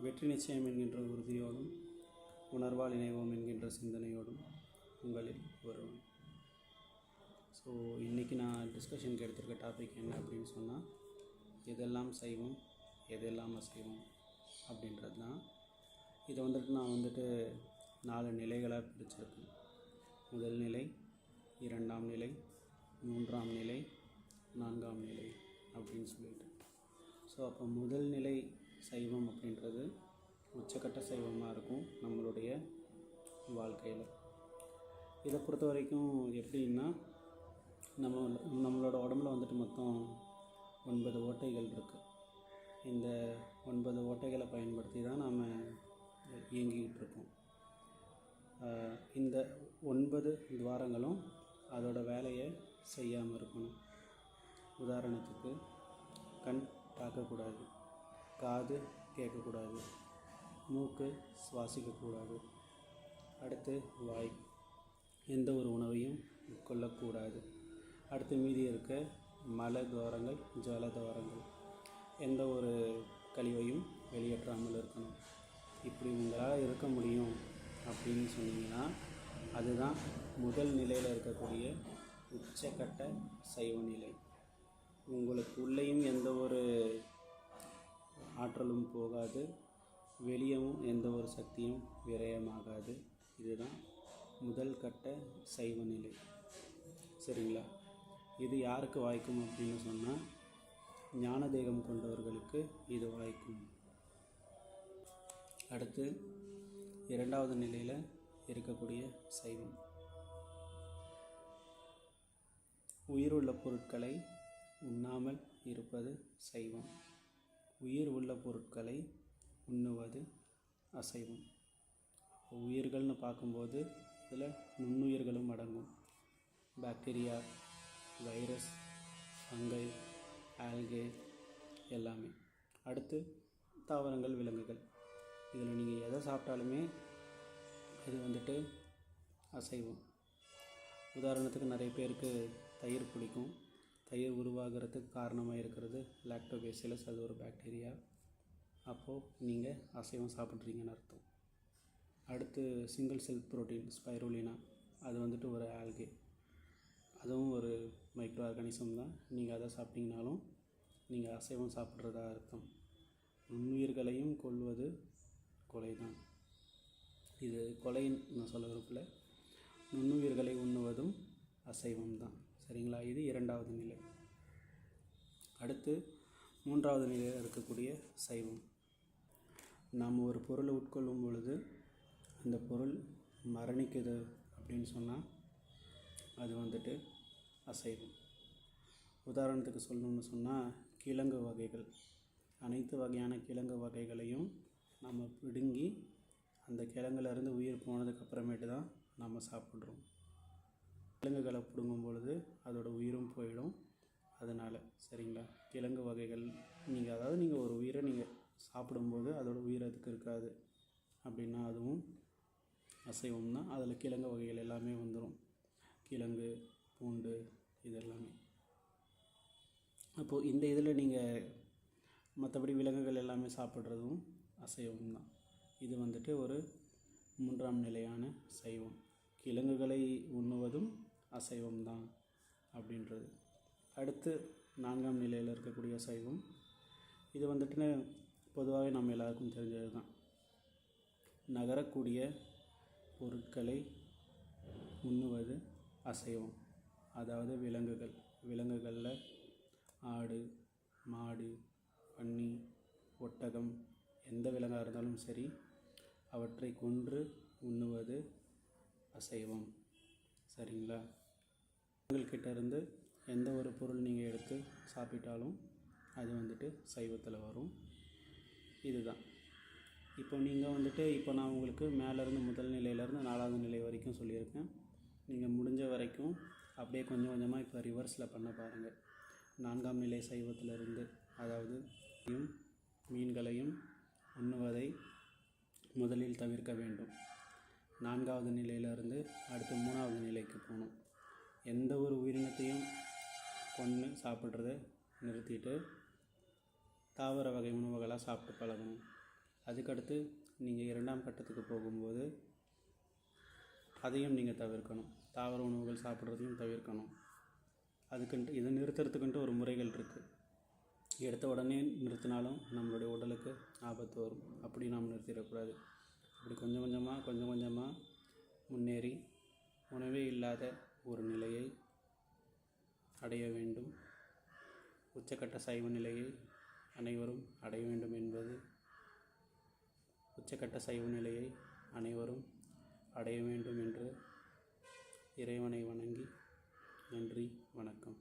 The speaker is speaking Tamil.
வெற்றி நிச்சயம் என்கின்ற உறுதியோடும் உணர்வால் இணைவோம் என்கின்ற சிந்தனையோடும் உங்களில் வருவேன். ஸோ இன்றைக்கி நான் டிஸ்கஷனுக்கு எடுத்திருக்க டாபிக் என்ன அப்படின்னு சொன்னால், எதெல்லாம் சைவம் எதெல்லாம் அசைவம் அப்படின்றது தான். இதை நான் 4 நிலைகளாக பிரிச்சிருக்கேன். முதல் நிலை, 2ஆம் நிலை, 3ஆம் நிலை, 4ஆம் நிலை அப்படின்னு சொல்லிட்டு. ஸோ அப்போ முதல் நிலை சைவம் அப்படின்றது உச்சக்கட்ட சைவமாக இருக்கும் நம்மளுடைய வாழ்க்கையில். இதை பொறுத்த வரைக்கும் எப்படின்னா, நம்மளோட உடம்புல மொத்தம் 9 ஓட்டைகள் இருக்குது. இந்த 9 ஓட்டைகளை பயன்படுத்தி தான் நாம் இயங்கிக்கிட்டு இருக்கோம். இந்த 9 துவாரங்களும் அதோட வேலையை செய்யாமல் இருக்கணும். உதாரணத்துக்கு, கண் பார்க்கக்கூடாது, காது கேட்கக்கூடாது, மூக்கு சுவாசிக்கக்கூடாது, அடுத்து வாய் எந்த ஒரு உணவையும் உட்கொள்ளக்கூடாது, அடுத்து மீதி இருக்க மல துவாரங்கள், ஜல துவாரங்கள் எந்த ஒரு கழிவையும் வெளியேற்றாமல் இருக்கணும். இப்படி உங்களால் இருக்க முடியும் அப்படின்னு சொன்னீங்கன்னா, அதுதான் முதல் நிலையில் இருக்கக்கூடிய உச்சக்கட்ட சைவ நிலை. உங்களுக்கு உள்ளேயும் எந்த ஒரு ஆற்றலும் போகாது, வெளியவும் எந்த ஒரு சக்தியும் விரயமாகாது. இதுதான் முதல் கட்ட சைவ நிலை. சரிங்களா? இது யாருக்கு வாய்க்கும் அப்படின்னு சொன்னால், ஞான தேகம் கொண்டவர்களுக்கு இது வாய்க்கும். அடுத்து 2வது நிலையில் இருக்கக்கூடிய சைவம். உயிருள்ள பொருட்களை உண்ணாமல் இருப்பது சைவம். உயிர் உள்ள பொருட்களை உண்ணுவது அசைவம். உயிர்கள்னு பார்க்கும்போது இதில் நுண்ணுயிர்களும் அடங்கும். பாக்டீரியா, வைரஸ், ஃபங்கை, ஆல்கே எல்லாமே. அடுத்து தாவரங்கள், விலங்குகள். இதில் நீங்கள் எதை சாப்பிட்டாலுமே அது அசைவம். உதாரணத்துக்கு, நிறைய பேருக்கு தயிர் பிடிக்கும். தயிர் உருவாகிறதுக்கு காரணமாக இருக்கிறது லாக்டோபேசிலஸ், அது ஒரு பாக்டீரியா. அப்போது நீங்கள் அசைவம் சாப்பிட்றீங்கன்னு அர்த்தம். அடுத்து சிங்கிள் செல் புரோட்டீன் ஸ்பைருலினா, அது ஒரு ஆல்கே, அதுவும் ஒரு மைக்ரோ ஆர்கானிசம் தான். நீங்கள் அதை சாப்பிட்டீங்கனாலும் நீங்கள் அசைவம் சாப்பிட்றதா அர்த்தம். நுண்ணுயிர்களையும் கொல்வது கொலை தான். இது கொலைன்னு நான் சொல்ல விரும்பல. நுண்ணுயிர்களை உண்ணுவதும் அசைவம் தான். சரிங்களா? இது 2வது நிலை. அடுத்து 3வது நிலையில் இருக்கக்கூடிய சைவம். நாம் ஒரு பொருளை உட்கொள்ளும் பொழுது அந்த பொருள் மரணிக்குது அப்படின்னு சொன்னால் அது அசைவம். உதாரணத்துக்கு சொல்லணும்னு சொன்னால், கிழங்கு வகைகள், அனைத்து வகையான கிழங்கு வகைகளையும் நம்ம பிடுங்கி அந்த கிழங்குலேருந்து உயிர் போனதுக்கப்புறமேட்டு தான் நம்ம சாப்பிட்றோம். கிழங்குகளை பிடுங்கும் பொழுது அதோட உயிரும் போயிடும். அதனால் சரிங்களா, கிழங்கு வகைகள் நீங்கள் ஒரு உயிரை நீங்கள் சாப்பிடும்போது அதோட உயிர் அதுக்கு இருக்காது அப்படின்னா அதுவும் அசைவம் தான். அதில் கிழங்கு வகைகள் எல்லாமே வந்துடும். கிழங்கு, பூண்டு, இது எல்லாமே. அப்போது இந்த இதில் நீங்கள் மற்றபடி விலங்குகள் எல்லாமே சாப்பிட்றதும் அசைவம் தான். இது ஒரு 3ஆம் நிலையான சைவம். கிழங்குகளை உண்ணுவதும் அசைவம் தான் அப்படின்றது. அடுத்து 4ஆம் நிலையில் இருக்கக்கூடிய சைவம். இது பொதுவாகவே நம்ம எல்லாருக்கும் தெரிஞ்சது தான். நகரக்கூடிய பொருட்களை உண்ணுவது அசைவம். அதாவது விலங்குகளில் ஆடு, மாடு, பன்னி, ஒட்டகம், எந்த விலங்காக இருந்தாலும் சரி, அவற்றை கொன்று உண்ணுவது அசைவம். சரிங்களா? உங்கள்கிட்ட இருந்து எந்த ஒரு பொருள் நீங்கள் எடுத்து சாப்பிட்டாலும் அது சைவத்தில் வரும். இதுதான். இப்போ நீங்கள் இப்போ நான் உங்களுக்கு மேலேருந்து முதல் நிலையிலேருந்து 4வது நிலை வரைக்கும் சொல்லியிருக்கேன். நீங்கள் முடிஞ்ச வரைக்கும் அப்படியே கொஞ்சம் கொஞ்சமாக இப்போ ரிவர்ஸில் பண்ண பாருங்கள். 4ஆம் நிலை சைவத்திலிருந்து, அதாவது மீன்களையும் உண்ணுவதை முதலில் தவிர்க்க வேண்டும். 4வது நிலையிலிருந்து அடுத்து 3வது நிலைக்கு போகணும். எந்த ஒரு உயிரினத்தையும் கொன்று சாப்பிட்றத நிறுத்திட்டு தாவர வகை உணவுகளாக சாப்பிட்டு பழகணும். அதுக்கடுத்து நீங்கள் 2ஆம் கட்டத்துக்கு போகும்போது அதையும் நீங்கள் தவிர்க்கணும். தாவர உணவுகள் சாப்பிட்றதையும் தவிர்க்கணும். அதுக்குன்ட்டு இதை நிறுத்துறதுக்குன்ட்டு ஒரு முறைகள் இருக்குது. எடுத்த உடனே நிறுத்தினாலும் நம்மளுடைய உடலுக்கு ஆபத்து வரும். அப்படி நாம் நிறுத்திடக்கூடாது. அப்படி கொஞ்சம் கொஞ்சமாக முன்னேறி உணவே இல்லாத ஒரு நிலையை அடைய வேண்டும். உச்சக்கட்ட சைவ நிலையை அனைவரும் அடைய வேண்டும் என்பது உச்சக்கட்ட சைவ நிலையை அனைவரும் அடைய வேண்டும் என்று இறைவனை வணங்கி நன்றி, வணக்கம்.